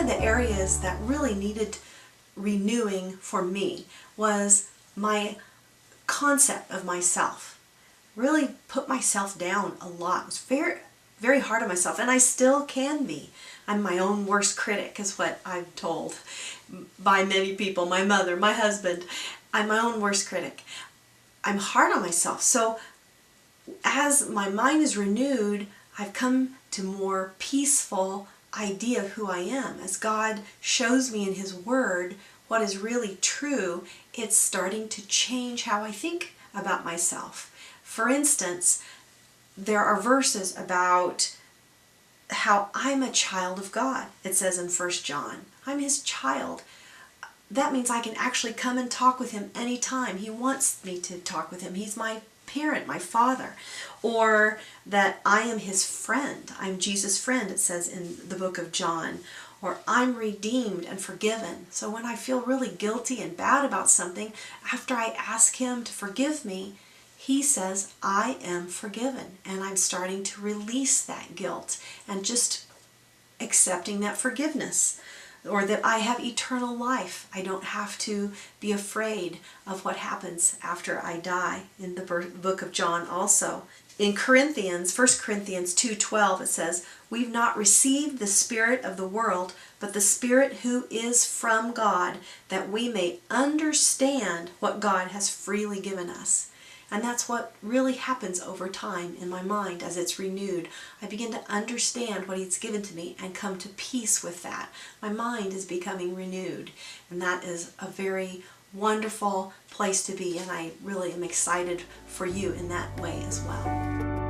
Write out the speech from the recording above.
of the areas that really needed renewing for me was my concept of myself. Really put myself down a lot. I was very, very hard on myself, and I still can be. I'm my own worst critic, is what I'm told by many people, my mother, my husband. I'm my own worst critic. I'm hard on myself. So as my mind is renewed, I've come to more peaceful idea of who I am. As God shows me in His Word what is really true, it's starting to change how I think about myself. For instance, there are verses about how I'm a child of God. It says in 1 John, I'm His child. That means I can actually come and talk with Him anytime. He wants me to talk with Him. He's my parent, my father. Or that I am His friend. I'm Jesus' friend, it says in the book of John. Or I'm redeemed and forgiven. So when I feel really guilty and bad about something, after I ask Him to forgive me, He says, I am forgiven. And I'm starting to release that guilt and just accepting that forgiveness. Or that I have eternal life. I don't have to be afraid of what happens after I die. In the book of John also. In Corinthians, 1 Corinthians 2:12, it says, we've not received the Spirit of the world, but the Spirit who is from God, that we may understand what God has freely given us. And that's what really happens over time in my mind as it's renewed. I begin to understand what He's given to me and come to peace with that. My mind is becoming renewed. And that is a very wonderful place to be. And I really am excited for you in that way as well.